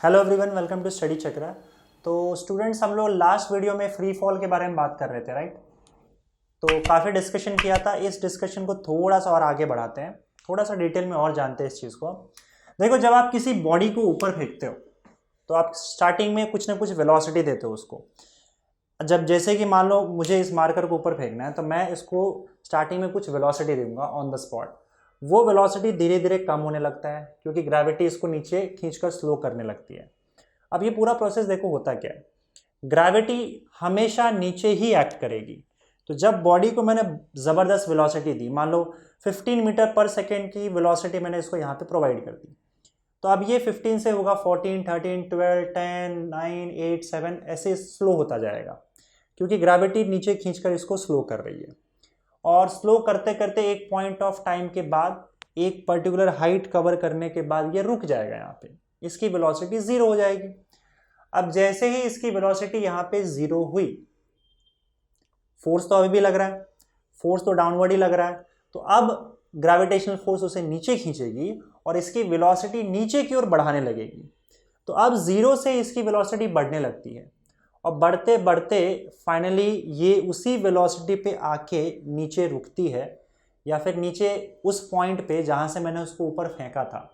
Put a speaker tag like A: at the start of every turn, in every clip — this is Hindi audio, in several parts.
A: Hello everyone, welcome to study Chakra. तो स्टूडेंट्स, हम लोग लास्ट वीडियो में फ्री फॉल के बारे में बात कर रहे थे, राइट। तो काफ़ी डिस्कशन किया था। इस डिस्कशन को थोड़ा सा और आगे बढ़ाते हैं, थोड़ा सा डिटेल में और जानते हैं इस चीज़ को। देखो, जब आप किसी बॉडी को ऊपर फेंकते हो तो आप स्टार्टिंग में कुछ ना कुछ वेलोसिटी देते हो उसको। जब जैसे कि मान लो मुझे इस मार्कर को ऊपर फेंकना है तो मैं इसको स्टार्टिंग में कुछ वेलोसिटी दूंगा ऑन द स्पॉट। वो वेलोसिटी धीरे धीरे कम होने लगता है क्योंकि ग्रेविटी इसको नीचे खींचकर स्लो करने लगती है। अब ये पूरा प्रोसेस देखो होता क्या है। ग्रेविटी हमेशा नीचे ही एक्ट करेगी। तो जब बॉडी को मैंने ज़बरदस्त वेलोसिटी दी, मान लो 15 मीटर पर सेकेंड की वेलोसिटी मैंने इसको यहाँ पे प्रोवाइड कर दी, तो अब ये 15 से होगा 14, 13, 12, 10, 9, 8, 7 ऐसे स्लो होता जाएगा क्योंकि ग्रेविटी नीचे खींचकर इसको स्लो कर रही है। और स्लो करते करते एक पॉइंट ऑफ टाइम के बाद, एक पर्टिकुलर हाइट कवर करने के बाद ये रुक जाएगा। यहाँ पे इसकी वेलोसिटी जीरो हो जाएगी। अब जैसे ही इसकी वेलोसिटी यहाँ पे जीरो हुई, फोर्स तो अभी भी लग रहा है, फोर्स तो डाउनवर्ड ही लग रहा है, तो अब ग्रेविटेशनल फोर्स उसे नीचे खींचेगी और इसकी वेलोसिटी नीचे की ओर बढ़ाने लगेगी। तो अब जीरो से इसकी वेलोसिटी बढ़ने लगती है और बढ़ते बढ़ते फाइनली ये उसी वेलोसिटी पे आके नीचे रुकती है, या फिर नीचे उस पॉइंट पे जहां से मैंने उसको ऊपर फेंका था।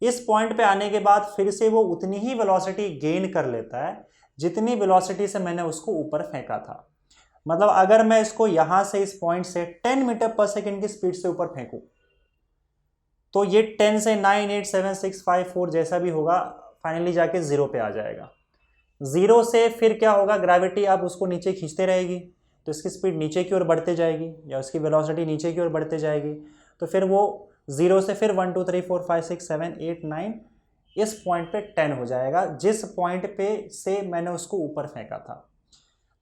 A: इस पॉइंट पे आने के बाद फिर से वो उतनी ही वेलोसिटी गेन कर लेता है जितनी वेलोसिटी से मैंने उसको ऊपर फेंका था। मतलब अगर मैं इसको यहां से, इस पॉइंट से 10 मीटर पर सेकेंड की स्पीड से ऊपर फेंकूं तो ये 10 से 9, 8, 7, 6, 5, 4 जैसा भी होगा, फाइनली जाके जीरो पे आ जाएगा। जीरो से फिर क्या होगा, ग्रेविटी अब उसको नीचे खींचते रहेगी तो इसकी स्पीड नीचे की ओर बढ़ते जाएगी या उसकी वेलोसिटी नीचे की ओर बढ़ते जाएगी। तो फिर वो जीरो से फिर 1, 2, 3, 4, 5, 6, 7, 8, 9 इस पॉइंट पे 10 हो जाएगा, जिस पॉइंट पे से मैंने उसको ऊपर फेंका था।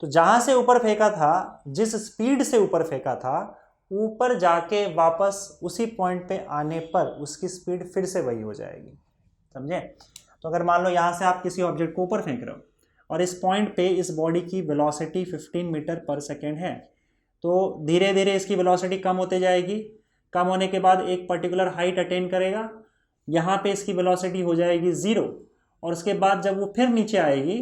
A: तो जहां से ऊपर फेंका था, जिस स्पीड से ऊपर फेंका था, ऊपर जाके वापस उसी पॉइंट पे आने पर उसकी स्पीड फिर से वही हो जाएगी। समझे? तो अगर मान लो यहां से आप किसी ऑब्जेक्ट को ऊपर फेंक रहे हो और इस पॉइंट पे इस बॉडी की वेलोसिटी 15 मीटर पर सेकेंड है, तो धीरे धीरे इसकी वेलोसिटी कम होते जाएगी। कम होने के बाद एक पर्टिकुलर हाइट अटेन करेगा, यहाँ पे इसकी वेलोसिटी हो जाएगी ज़ीरो। और उसके बाद जब वो फिर नीचे आएगी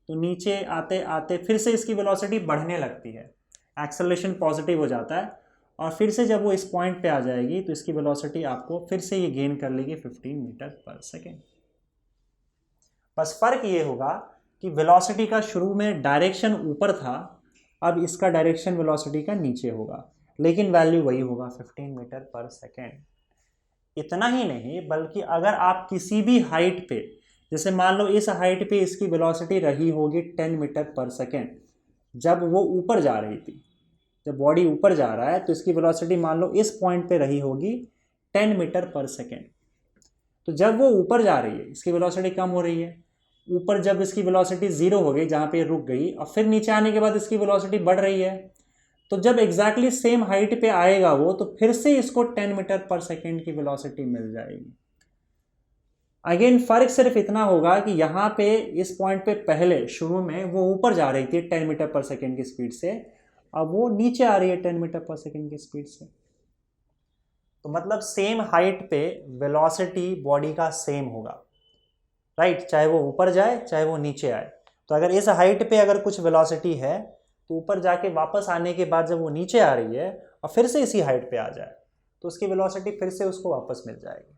A: तो नीचे आते आते फिर से इसकी वेलोसिटी बढ़ने लगती है, एक्सेलरेशन पॉजिटिव हो जाता है। और फिर से जब वो इस पॉइंट पे आ जाएगी तो इसकी वेलोसिटी आपको फिर से ये गेन कर लेगी 15 मीटर पर सेकेंड। बस फर्क ये होगा कि वेलोसिटी का शुरू में डायरेक्शन ऊपर था, अब इसका डायरेक्शन वेलोसिटी का नीचे होगा, लेकिन वैल्यू वही होगा 15 मीटर पर सेकेंड। इतना ही नहीं, बल्कि अगर आप किसी भी हाइट पे, जैसे मान लो इस हाइट पे इसकी वेलोसिटी रही होगी 10 मीटर पर सेकेंड, जब वो ऊपर जा रही थी, जब बॉडी ऊपर जा रहा है तो इसकी वेलोसिटी मान लो इस पॉइंट पे रही होगी 10 मीटर पर सेकेंड। तो जब वो ऊपर जा रही है इसकी वेलोसिटी कम हो रही है। ऊपर जब इसकी वेलोसिटी जीरो हो गई, जहाँ पे रुक गई, और फिर नीचे आने के बाद इसकी वेलोसिटी बढ़ रही है, तो जब एग्जैक्टली सेम हाइट पे आएगा वो, तो फिर से इसको 10 मीटर पर सेकेंड की वेलोसिटी मिल जाएगी। अगेन फर्क सिर्फ इतना होगा कि यहाँ पे इस पॉइंट पे पहले शुरू में वो ऊपर जा रही थी 10 मीटर पर सेकेंड की स्पीड से, अब वो नीचे आ रही है 10 मीटर पर सेकेंड की स्पीड से। तो मतलब सेम हाइट पे वेलोसिटी बॉडी का सेम होगा, राइट, चाहे वो ऊपर जाए चाहे वो नीचे आए। तो अगर इस हाइट पे अगर कुछ वेलोसिटी है तो ऊपर जाके वापस आने के बाद जब वो नीचे आ रही है और फिर से इसी हाइट पे आ जाए तो उसकी वेलोसिटी फिर से उसको वापस मिल जाएगी।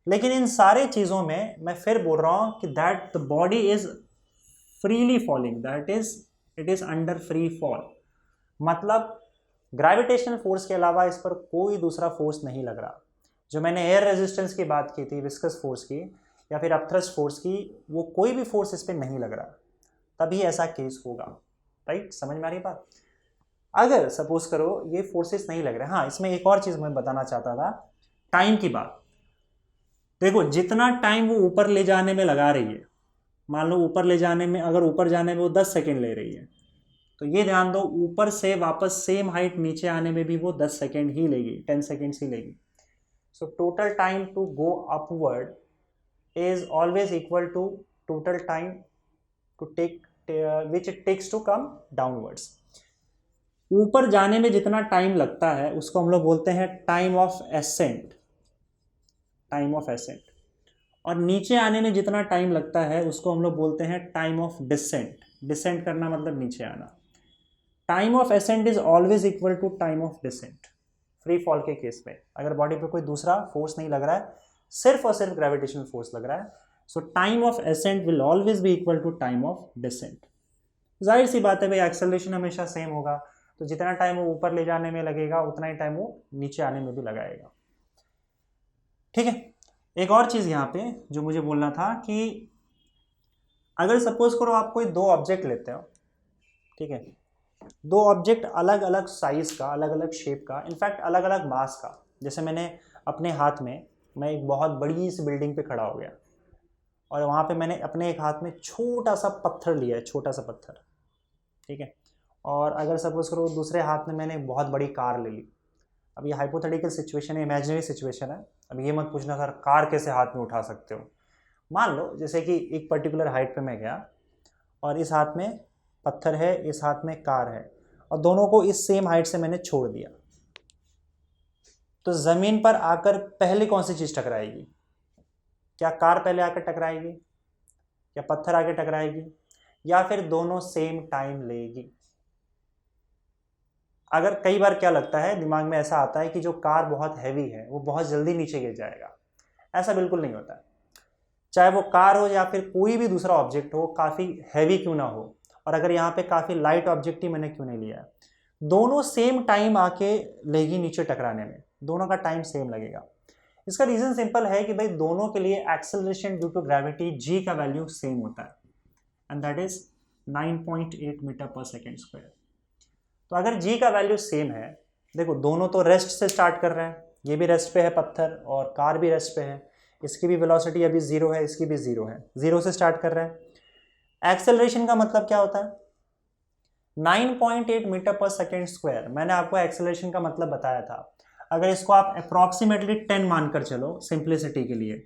A: लेकिन इन सारे चीज़ों में मैं फिर बोल रहा हूँ कि that the body is freely falling, that is it is under free fall. मतलब ग्रेविटेशनल फोर्स के अलावा इस पर कोई दूसरा फोर्स नहीं लग रहा। जो मैंने एयर रेजिस्टेंस की बात की थी, विस्कस फोर्स की या फिर अपथ्रस्ट फोर्स की, वो कोई भी फोर्स इस पर नहीं लग रहा, तभी ऐसा केस होगा। राइट, समझ में आ रही बात? अगर सपोज करो ये फोर्सेस नहीं लग रहे, हाँ, इसमें एक और चीज़ मैं बताना चाहता था, टाइम की बात। देखो, जितना टाइम वो ऊपर ले जाने में लगा रही है, मान लो ऊपर ले जाने में, अगर ऊपर जाने में वो 10 सेकेंड ले रही है, तो ये ध्यान दो ऊपर से वापस सेम हाइट नीचे आने में भी वो 10 सेकेंड ही लेगी, 10 सेकेंड्स ही लेगी। So total time to go upward is always equal to total time to take which it takes to come downwards। ऊपर जाने में जितना टाइम लगता है उसको हम लोग बोलते हैं time of accent, time of accent. और नीचे आने में जितना टाइम लगता है उसको हम लोग बोलते हैं टाइम ऑफ डिसेंट। डिसेंट करना मतलब नीचे आना। Time of ascent is always equal to time of descent. Free fall के केस में अगर बॉडी पे कोई दूसरा फोर्स नहीं लग रहा है, सिर्फ और सिर्फ ग्रेविटेशनल फोर्स लग रहा है, so time of ascent will always be equal to time of descent. जाहिर सी बात है भाई, एक्सेलरेशन हमेशा सेम होगा, तो जितना टाइम वो ऊपर ले जाने में लगेगा उतना ही टाइम वो नीचे आने में भी लगाएगा। ठीक है, एक और चीज़ यहाँ पे जो मुझे बोलना था कि अगर सपोज करो आप कोई दो ऑब्जेक्ट लेते हो, ठीक है, दो ऑब्जेक्ट अलग अलग साइज का, अलग अलग शेप का, इनफैक्ट अलग अलग मास का। जैसे मैंने अपने हाथ में, मैं एक बहुत बड़ी सी बिल्डिंग पे खड़ा हो गया और वहाँ पे मैंने अपने एक हाथ में छोटा सा पत्थर लिया है, छोटा सा पत्थर, ठीक है, और अगर सपोज करो दूसरे हाथ में मैंने एक बहुत बड़ी कार ले ली। अब ये हाइपोथेटिकल सिचुएशन है, इमेजिनरी सिचुएशन है। अब ये मत पूछना सर कार कैसे हाथ में उठा सकते हो। मान लो जैसे कि एक पर्टिकुलर हाइट पे मैं गया और इस हाथ में पत्थर है, इस हाथ में कार है, और दोनों को इस सेम हाइट से मैंने छोड़ दिया, तो ज़मीन पर आकर पहले कौन सी चीज़ टकराएगी? क्या कार पहले आकर टकराएगी, या पत्थर आके टकराएगी, या फिर दोनों सेम टाइम लेगी? अगर कई बार क्या लगता है दिमाग में ऐसा आता है कि जो कार बहुत हैवी है वो बहुत जल्दी नीचे गिर जाएगा। ऐसा बिल्कुल नहीं होता है। चाहे वो कार हो या फिर कोई भी दूसरा ऑब्जेक्ट हो, काफ़ी हैवी क्यों ना हो, और अगर यहाँ पे काफ़ी लाइट ऑब्जेक्ट ही मैंने क्यों नहीं लिया है, दोनों सेम टाइम आके लेगी नीचे टकराने में, दोनों का टाइम सेम लगेगा। इसका रीज़न सिंपल है कि भाई दोनों के लिए acceleration due to gravity G का वैल्यू सेम होता है, एंड दैट इज 9.8 मीटर पर सेकेंड स्क्वायर। तो अगर जी का वैल्यू सेम है, देखो दोनों तो रेस्ट से स्टार्ट कर रहे हैं, ये भी रेस्ट पे है पत्थर और कार भी रेस्ट पे है, इसकी भी वेलोसिटी अभी जीरो है, इसकी भी जीरो है, जीरो से स्टार्ट कर रहे हैं। एक्सेलरेशन का मतलब क्या होता है? 9.8 मीटर पर सेकेंड स्क्वायर। मैंने आपको एक्सेलरेशन का मतलब बताया था। अगर इसको आप अप्रॉक्सीमेटली 10 मानकर चलो सिंप्लिसिटी के लिए,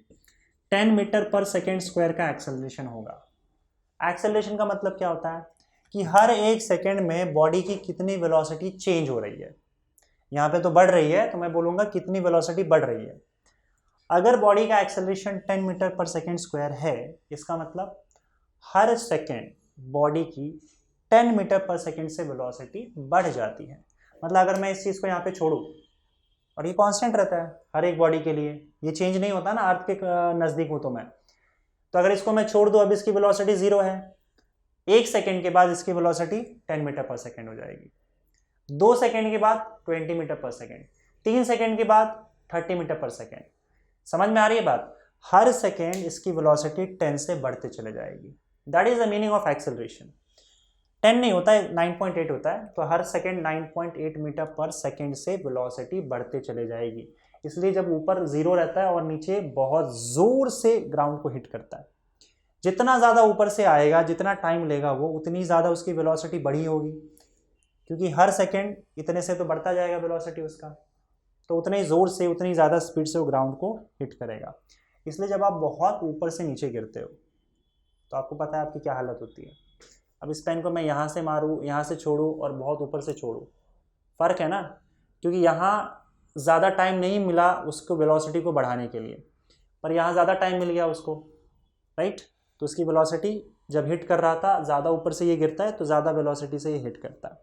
A: 10 मीटर पर सेकेंड स्क्वायर का एक्सेलरेशन होगा। एक्सेलरेशन का मतलब क्या होता है कि हर एक सेकेंड में बॉडी की कितनी वेलोसिटी चेंज हो रही है। यहाँ पे तो बढ़ रही है, तो मैं बोलूँगा कितनी वेलोसिटी बढ़ रही है। अगर बॉडी का एक्सेलरेशन 10 मीटर पर सेकेंड स्क्वायर है, इसका मतलब हर सेकेंड बॉडी की 10 मीटर पर सेकेंड से वेलोसिटी बढ़ जाती है। मतलब अगर मैं इस चीज़ को यहाँ पे छोड़ूँ, और ये कांस्टेंट रहता है हर एक बॉडी के लिए, ये चेंज नहीं होता ना अर्थ के नज़दीक हो तो अगर इसको मैं छोड़ दूँ, अब इसकी वेलोसिटी जीरो है, एक सेकेंड के बाद इसकी वेलोसिटी 10 मीटर पर सेकेंड हो जाएगी, 2 सेकेंड के बाद 20 मीटर पर सेकेंड, 3 सेकेंड के बाद 30 मीटर पर सेकेंड। समझ में आ रही है बात? हर सेकेंड इसकी वेलोसिटी 10 से बढ़ते चले जाएगी। That is the meaning of acceleration. 10 नहीं होता है, 9.8 होता है, तो हर सेकेंड 9.8 मीटर पर सेकेंड से वेलोसिटी बढ़ते चले जाएगी। इसलिए जब ऊपर जीरो रहता है और नीचे बहुत जोर से ग्राउंड को हिट करता है, जितना ज़्यादा ऊपर से आएगा, जितना टाइम लेगा वो, उतनी ज़्यादा उसकी वेलोसिटी बढ़ी होगी, क्योंकि हर सेकेंड इतने से तो बढ़ता जाएगा वेलोसिटी उसका, तो उतने ही ज़ोर से, उतनी ज़्यादा स्पीड से वो ग्राउंड को हिट करेगा। इसलिए जब आप बहुत ऊपर से नीचे गिरते हो तो आपको पता है आपकी क्या हालत होती है। अब इस पेन को मैं यहाँ से मारूँ, यहाँ से छोड़ूँ और बहुत ऊपर से छोड़ूँ, फ़र्क है ना, क्योंकि यहाँ ज़्यादा टाइम नहीं मिला उसको वेलोसिटी को बढ़ाने के लिए, पर यहाँ ज़्यादा टाइम मिल गया उसको, राइट। तो उसकी वेलोसिटी जब हिट कर रहा था, ज़्यादा ऊपर से ये गिरता है तो ज़्यादा वेलोसिटी से ये हिट करता है,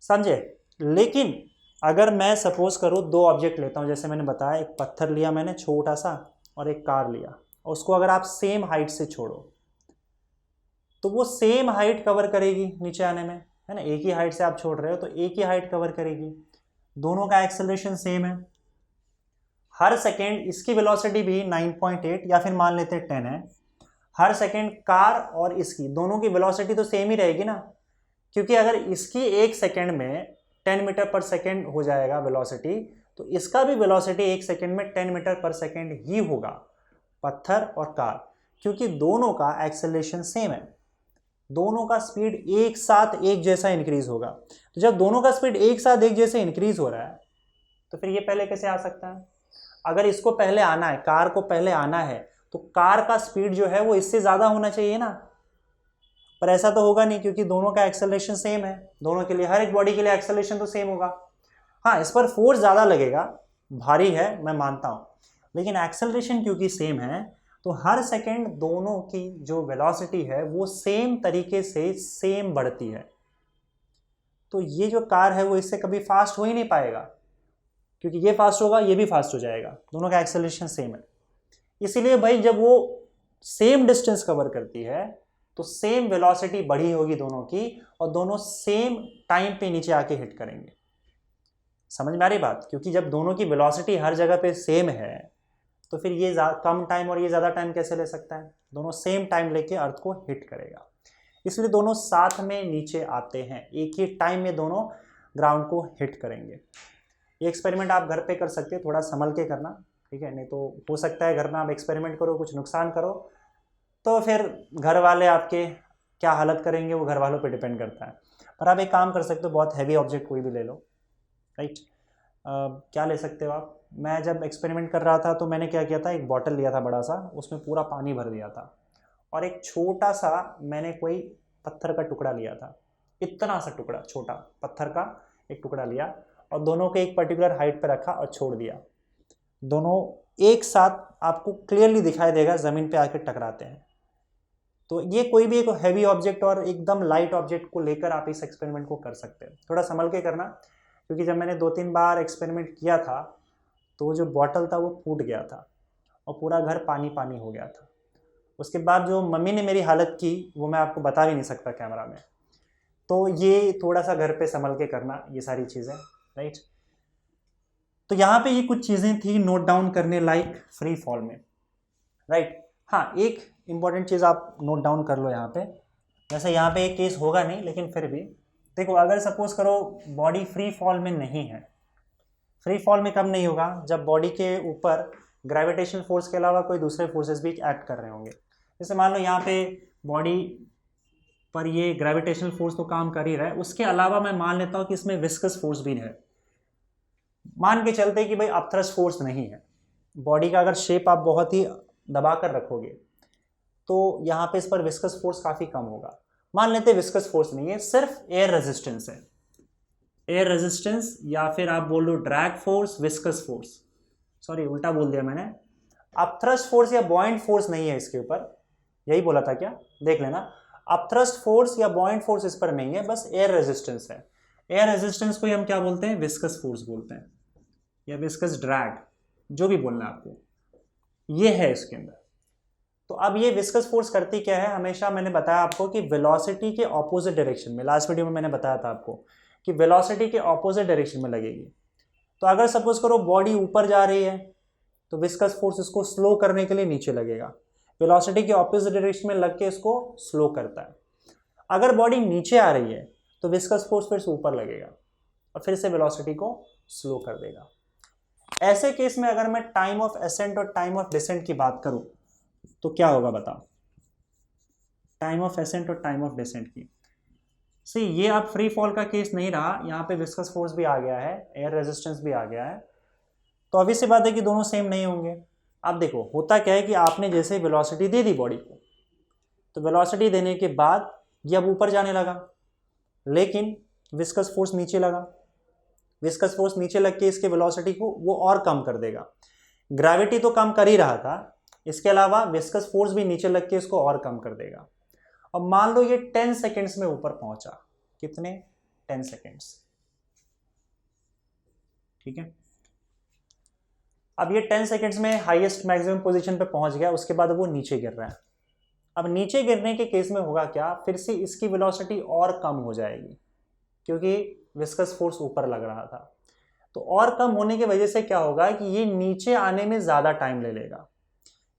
A: समझे। लेकिन अगर मैं सपोज करूँ दो ऑब्जेक्ट लेता हूँ, जैसे मैंने बताया, एक पत्थर लिया मैंने छोटा सा और एक कार लिया, और उसको अगर आप सेम हाइट से छोड़ो तो वो सेम हाइट कवर करेगी नीचे आने में, है ना। एक ही हाइट से आप छोड़ रहे हो तो एक ही हाइट कवर करेगी, दोनों का एक्सेलरेशन सेम है। हर सेकेंड इसकी वेलोसिटी भी 9.8 या फिर मान लेते हैं 10 है। हर सेकेंड कार और इसकी दोनों की वेलोसिटी तो सेम ही रहेगी ना, क्योंकि अगर इसकी एक सेकेंड में 10 मीटर पर सेकेंड हो जाएगा वेलोसिटी, तो इसका भी वेलोसिटी एक सेकेंड में 10 मीटर पर सेकेंड ही होगा, पत्थर और कार, क्योंकि दोनों का एक्सेलरेशन सेम है, दोनों का स्पीड एक साथ एक जैसा इंक्रीज होगा। तो जब दोनों का स्पीड एक साथ एक जैसे इंक्रीज हो रहा है, तो फिर ये पहले कैसे आ सकता है? अगर इसको पहले आना है, कार को पहले आना है, तो कार का स्पीड जो है वो इससे ज़्यादा होना चाहिए ना, पर ऐसा तो होगा नहीं, क्योंकि दोनों का एक्सेलरेशन सेम है, दोनों के लिए, हर एक बॉडी के लिए एक्सेलरेशन तो सेम होगा। हाँ, इस पर फोर्स ज़्यादा लगेगा, भारी है, मैं मानता हूँ, लेकिन एक्सेलरेशन क्योंकि सेम है तो हर सेकेंड दोनों की जो वेलोसिटी है वो सेम तरीके से सेम बढ़ती है। तो ये जो कार है वो इससे कभी फास्ट हो ही नहीं पाएगा, क्योंकि ये फास्ट होगा ये भी फास्ट हो जाएगा, दोनों का एक्सेलरेशन सेम है। इसीलिए भाई जब वो सेम डिस्टेंस कवर करती है तो सेम वेलोसिटी बढ़ी होगी दोनों की, और दोनों सेम टाइम पे नीचे आके हिट करेंगे। समझ में आ रही बात? क्योंकि जब दोनों की वेलोसिटी हर जगह पे सेम है तो फिर ये कम टाइम और ये ज़्यादा टाइम कैसे ले सकता है? दोनों सेम टाइम लेके अर्थ को हिट करेगा, इसलिए दोनों साथ में नीचे आते हैं, एक ही टाइम में दोनों ग्राउंड को हिट करेंगे। ये एक्सपेरिमेंट आप घर पे कर सकते हैं, थोड़ा संभल के करना, ठीक है? नहीं तो हो सकता है घर में आप एक्सपेरिमेंट करो कुछ नुकसान करो तो फिर घर वाले आपके क्या हालत करेंगे वो घर वालों पे डिपेंड करता है। पर आप एक काम कर सकते हो, बहुत हैवी ऑब्जेक्ट कोई भी ले लो, राइट? क्या ले सकते हो आप? मैं जब एक्सपेरिमेंट कर रहा था तो मैंने क्या किया था, एक बॉटल लिया था बड़ा सा, उसमें पूरा पानी भर दिया था, और एक छोटा सा मैंने कोई पत्थर का टुकड़ा लिया था, इतना सा टुकड़ा, छोटा पत्थर का एक टुकड़ा लिया, और दोनों को एक पर्टिकुलर हाइट पर रखा और छोड़ दिया। दोनों एक साथ आपको क्लियरली दिखाई देगा ज़मीन पे आके टकराते हैं। तो ये कोई भी एक हैवी ऑब्जेक्ट और एकदम लाइट ऑब्जेक्ट को लेकर आप इस एक्सपेरिमेंट को कर सकते हैं। थोड़ा संभल के करना, क्योंकि जब मैंने 2-3 बार एक्सपेरिमेंट किया था तो जो बॉटल था वो फूट गया था और पूरा घर पानी पानी हो गया था। उसके बाद जो मम्मी ने मेरी हालत की वो मैं आपको बता भी नहीं सकता कैमरा में। तो ये थोड़ा सा घर पे संभल के करना ये सारी चीज़ें, राइट? तो यहाँ पे ये कुछ चीज़ें थी नोट डाउन करने लाइक फ्री फॉल में, राइट? हाँ, एक इम्पॉर्टेंट चीज़ आप नोट डाउन कर लो यहाँ पे। वैसे यहाँ पे एक केस होगा नहीं, लेकिन फिर भी देखो, अगर सपोज करो बॉडी फ्री फॉल में नहीं है, फ्री फॉल में कब नहीं होगा? जब बॉडी के ऊपर ग्रेविटेशनल फोर्स के अलावा कोई दूसरे फोर्सेस भी एक्ट कर रहे होंगे। जैसे मान लो यहाँ पे बॉडी पर ये ग्रेविटेशनल फोर्स तो काम कर ही रहा है, उसके अलावा मैं मान लेता हूँ कि इसमें विस्कस फोर्स भी है। मान के चलते कि भाई अपथ्रस्ट फोर्स नहीं है, बॉडी का अगर शेप आप बहुत ही दबा कर रखोगे तो यहाँ पे इस पर विस्कस फोर्स काफ़ी कम होगा। मान लेते हैं विस्कस फोर्स नहीं है, सिर्फ एयर रेजिस्टेंस है, एयर रेजिस्टेंस, या फिर आप बोल लो drag force, viscous force, sorry उल्टा बोल दिया मैंने, अपथ्रस्ट फोर्स या बॉइंट फोर्स नहीं है इसके ऊपर, यही बोला था क्या? देख लेना, अपथ्रस्ट फोर्स या बॉइंट फोर्स इस पर नहीं है, बस एयर रेजिस्टेंस है। एयर रेजिस्टेंस को हम क्या बोलते हैं? विस्कस फोर्स बोलते हैं, या विस्कस ड्रैग, जो भी बोलना है आपको, ये है इसके अंदर। तो अब ये विस्कस फोर्स करती क्या है? हमेशा मैंने बताया आपको कि वेलोसिटी के ऑपोजिट डायरेक्शन में, लास्ट वीडियो में मैंने बताया था आपको कि वेलोसिटी के ऑपोजिट डायरेक्शन में लगेगी। तो अगर सपोज करो बॉडी ऊपर जा रही है तो विस्कस फोर्स इसको स्लो करने के लिए नीचे लगेगा, वेलोसिटी के ऑपोजिट डायरेक्शन में लग के इसको स्लो करता है। अगर बॉडी नीचे आ रही है तो विस्कस फोर्स फिर से ऊपर लगेगा और फिर से वेलोसिटी को स्लो कर देगा। ऐसे केस में अगर मैं टाइम ऑफ एसेंट और टाइम ऑफ डिसेंट की बात करूं तो क्या होगा बताओ? टाइम ऑफ एसेंट और टाइम ऑफ डिसेंट की, सी ये अब फ्री फॉल का केस नहीं रहा, यहाँ पे विस्कस फोर्स भी आ गया है, एयर रेजिस्टेंस भी आ गया है, तो अभी सी बात है कि दोनों सेम नहीं होंगे। अब देखो होता क्या है कि आपने जैसे वेलोसिटी दे दी बॉडी को, तो वेलोसिटी देने के बाद ये अब ऊपर जाने लगा, लेकिन विस्कस फोर्स नीचे लगा, विस्कस फोर्स नीचे लग के इसके वेलोसिटी को वो और कम कर देगा। ग्रेविटी तो कम कर ही रहा था, इसके अलावा विस्कस फोर्स भी नीचे लग के इसको और कम कर देगा। अब मान लो ये 10 सेकेंड्स में ऊपर पहुंचा, कितने? 10 सेकेंड्स, ठीक है? अब ये 10 सेकेंड्स में हाईएस्ट मैक्सिमम पोजीशन पे पहुंच गया, उसके बाद वो नीचे गिर रहा है। अब नीचे गिरने के केस में होगा क्या? फिर से इसकी वेलोसिटी और कम हो जाएगी, क्योंकि विस्कस फोर्स ऊपर लग रहा था। तो और कम होने की वजह से क्या होगा कि ये नीचे आने में ज़्यादा टाइम ले लेगा,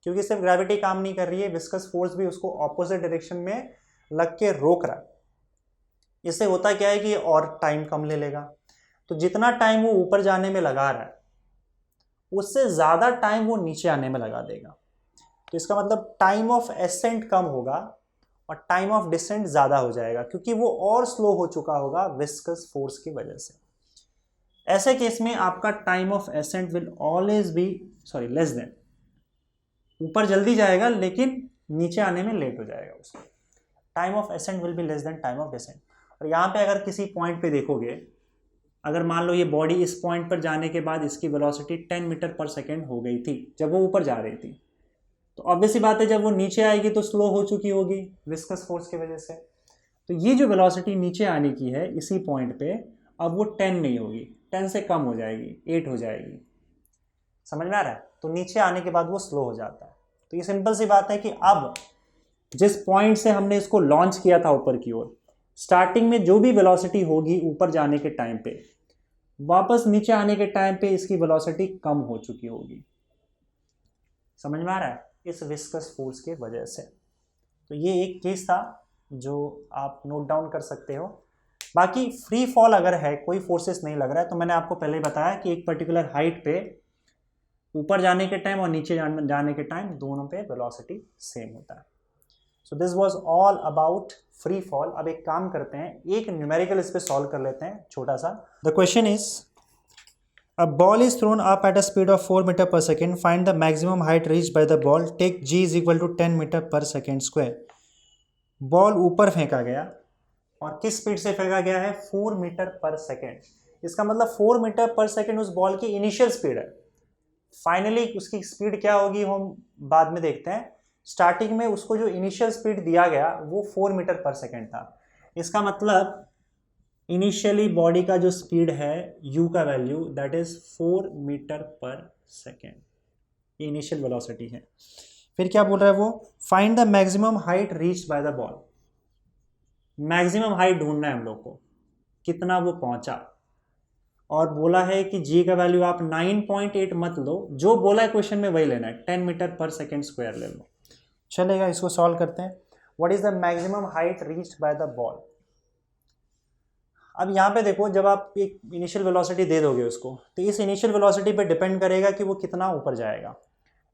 A: क्योंकि सिर्फ ग्रेविटी काम नहीं कर रही है, विस्कस फोर्स भी उसको ऑपोजिट डायरेक्शन में लग के रोक रहा है। इससे होता क्या है कि ये और टाइम कम ले लेगा। तो जितना टाइम वो ऊपर जाने में लगा रहा है उससे ज़्यादा टाइम वो नीचे आने में लगा देगा। तो इसका मतलब टाइम ऑफ एसेंट कम होगा और टाइम ऑफ डिसेंट ज़्यादा हो जाएगा, क्योंकि वो और स्लो हो चुका होगा विस्कस फोर्स की वजह से। ऐसे केस में आपका time of ascent will always B less then, ऊपर जल्दी जाएगा लेकिन नीचे आने में लेट हो जाएगा उसको। Time of ascent will be less than time of descent. और यहाँ पे अगर किसी पॉइंट पे देखोगे, अगर मान लो ये बॉडी इस पॉइंट पर जाने के बाद इसकी वेलोसिटी 10 मीटर पर सेकेंड हो गई थी जब वो ऊपर जा रही थी, तो ऑब्वियस सी बात है जब वो नीचे आएगी तो स्लो हो चुकी होगी विस्कस फोर्स की वजह से। तो ये जो वेलोसिटी नीचे आने की है इसी पॉइंट पे, अब वो 10 नहीं होगी, 10 से कम हो जाएगी, 8 हो जाएगी। समझ में आ रहा है? तो नीचे आने के बाद वो स्लो हो जाता है। तो ये सिंपल सी बात है कि अब जिस पॉइंट से हमने इसको लॉन्च किया था ऊपर की ओर, स्टार्टिंग में जो भी वेलोसिटी होगी ऊपर जाने के टाइम पे, वापस नीचे आने के टाइम पे इसकी वेलोसिटी कम हो चुकी होगी। समझ में आ रहा है? इस विस्कस फोर्स के वजह से। तो ये एक केस था जो आप नोट डाउन कर सकते हो। बाकी फ्री फॉल अगर है, कोई फोर्सेस नहीं लग रहा है, तो मैंने आपको पहले बताया कि एक पर्टिकुलर हाइट पे ऊपर जाने के टाइम और नीचे जाने के टाइम दोनों पे वेलोसिटी सेम होता है। So this was all about free fall. अब एक काम करते हैं, एक न्यूमेरिकल इस पे सॉल्व कर लेते हैं छोटा सा। The question is a ball is thrown up at a speed of 4 meter per second. Find the maximum height reached by the ball. Take g is equal to 10 meter per second square. Ball ऊपर फेंका गया और किस स्पीड से फेंका गया है? 4 मीटर पर सेकेंड। इसका मतलब 4 मीटर पर सेकेंड उस बॉल की इनिशियल स्पीड है। फाइनली उसकी स्पीड क्या होगी हम बाद में देखते हैं। स्टार्टिंग में उसको जो इनिशियल स्पीड दिया गया वो 4 मीटर पर सेकेंड था। इसका मतलब इनिशियली बॉडी का जो स्पीड है u का वैल्यू दैट इज 4 मीटर पर सेकेंड, ये इनिशियल वेलोसिटी है। फिर क्या बोल रहा है वो? Find the maximum height reached by the ball. Maximum height ढूंढना है हम लोग को, कितना वो पहुंचा। और बोला है कि g का वैल्यू आप 9.8 मत लो, जो बोला है क्वेश्चन में वही लेना है, 10 मीटर पर सेकेंड स्क्वायर ले लो। चलेगा, इसको सॉल्व करते हैं। What is the maximum height reached by the ball? अब यहाँ पे देखो, जब आप एक इनिशियल वेलोसिटी दे दोगे उसको, तो इस इनिशियल वेलोसिटी पे डिपेंड करेगा कि वो कितना ऊपर जाएगा।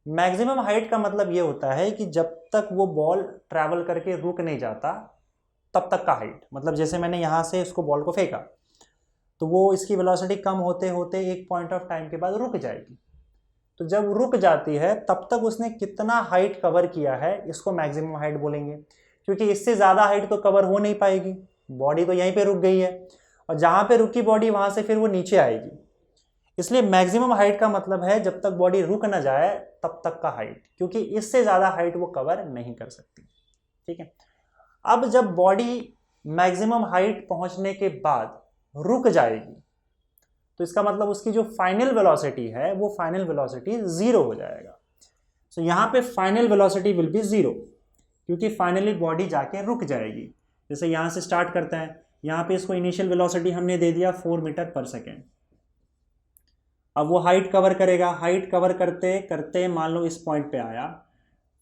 A: मैक्सिमम हाइट का मतलब ये होता है कि जब तक वो बॉल ट्रैवल करके रुक नहीं जाता तब तक का हाइट। मतलब जैसे मैंने यहाँ से उसको बॉल को फेंका तो वो इसकी वेलोसिटी कम होते होते एक पॉइंट ऑफ टाइम के बाद रुक जाएगी। तो जब रुक जाती है तब तक उसने कितना हाइट कवर किया है, इसको मैक्सिमम हाइट बोलेंगे। क्योंकि इससे ज़्यादा हाइट तो कवर हो नहीं पाएगी, बॉडी तो यहीं पे रुक गई है, और जहाँ पे रुकी बॉडी वहाँ से फिर वो नीचे आएगी। इसलिए मैक्सिमम हाइट का मतलब है जब तक बॉडी रुक ना जाए तब तक का हाइट, क्योंकि इससे ज़्यादा हाइट वो कवर नहीं कर सकती। ठीक है। अब जब बॉडी मैक्सिमम हाइट पहुँचने के बाद रुक जाएगी तो इसका मतलब उसकी जो फाइनल वेलोसिटी है वो फाइनल वेलोसिटी 0 हो जाएगा। सो यहाँ पे फाइनल वेलोसिटी विल बी 0, क्योंकि फाइनली बॉडी जाके रुक जाएगी। जैसे यहाँ से स्टार्ट करते हैं, यहाँ पे इसको इनिशियल वेलोसिटी हमने दे दिया 4 मीटर पर सेकेंड। अब वो हाइट कवर करेगा, हाइट कवर करते करते मान लो इस पॉइंट पे आया,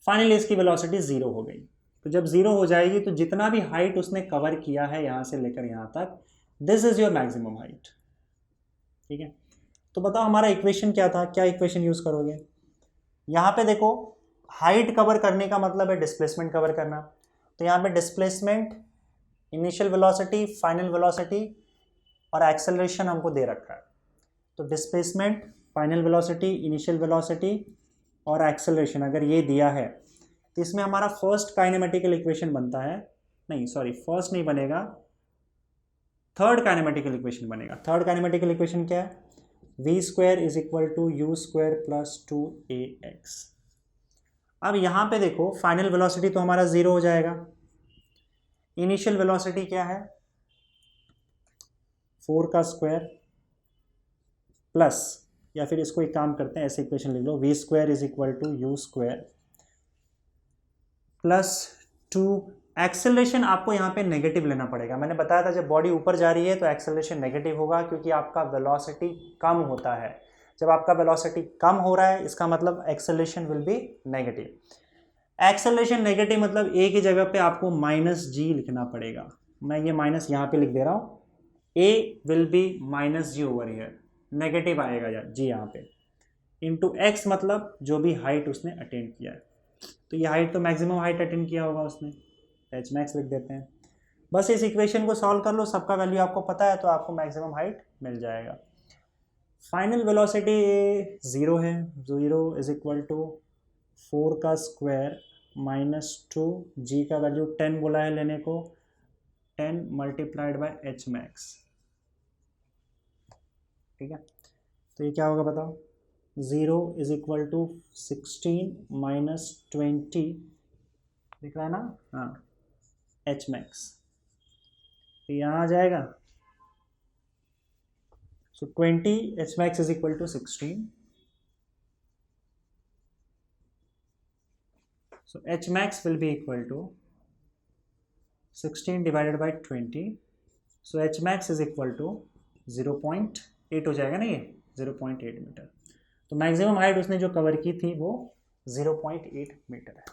A: फाइनली इसकी वेलोसिटी 0 हो गई। तो जब 0 हो जाएगी तो जितना भी हाइट उसने कवर किया है यहाँ से लेकर यहाँ तक, this is your maximum height. ठीक है। तो बताओ हमारा इक्वेशन क्या था, क्या इक्वेशन यूज करोगे? यहाँ पे देखो, हाइट कवर करने का मतलब है डिस्प्लेसमेंट कवर करना। तो यहाँ पे displacement, initial velocity, final velocity और एक्सेलरेशन हमको दे रखा है। तो displacement, final velocity, initial velocity और एक्सेलरेशन अगर ये दिया है तो इसमें हमारा फर्स्ट काइनेमेटिकल इक्वेशन बनता है, नहीं सॉरी फर्स्ट नहीं बनेगा, थर्ड काइनेमेटिकल इक्वेशन बनेगा। थर्ड काइनेमेटिकल इक्वेशन क्या है? v square is equal to U square plus 2ax। अब यहाँ पे देखो, फाइनल वेलोसिटी तो हमारा 0 हो जाएगा, इनिशियल वेलोसिटी क्या है? 4 का स्क्वायर प्लस, या फिर इसको एक काम करते हैं, ऐसे इक्वेशन लिख लो, v square is equal to U square plus 2। Acceleration आपको यहाँ पे नेगेटिव लेना पड़ेगा। मैंने बताया था जब बॉडी ऊपर जा रही है तो एक्सेलरेशन नेगेटिव होगा, क्योंकि आपका वेलोसिटी कम होता है। जब आपका वेलोसिटी कम हो रहा है इसका मतलब acceleration will be negative. Acceleration negative मतलब ए की जगह पे आपको -g लिखना पड़ेगा। मैं ये माइनस यहाँ पे लिख दे रहा हूँ, a will be -g over here, negative आएगा जी यहाँ पे, इंटू x मतलब जो भी हाइट उसने अटेंड किया है। तो ये हाइट तो मैक्सिमम हाइट अटेंड किया होगा उसने, एच मैक्स लिख देते हैं। बस इस इक्वेशन को सॉल्व कर लो, सबका वैल्यू आपको पता है तो आपको मैक्सिमम हाइट मिल जाएगा। फाइनल वेलोसिटी 0 है, 0 इज इक्वल टू 4 का स्क्वायर -2, जी का वैल्यू 10 बोला है लेने को, 10 मल्टीप्लाइड बाय एच मैक्स। ठीक है, तो ये क्या होगा बताओ, 0 इज इक्वल टू 16 माइनस 20 दिख रहा है ना, हाँ, एच मैक्स, तो यहाँ आ जाएगा, so 20 H max is equal to 16, so h max will be equal to 16 divided by 20, so h max is equal to 0.8 हो जाएगा ना, ये 0.8 मीटर। तो मैक्सिमम हाइट उसने जो कवर की थी वो 0.8 मीटर है।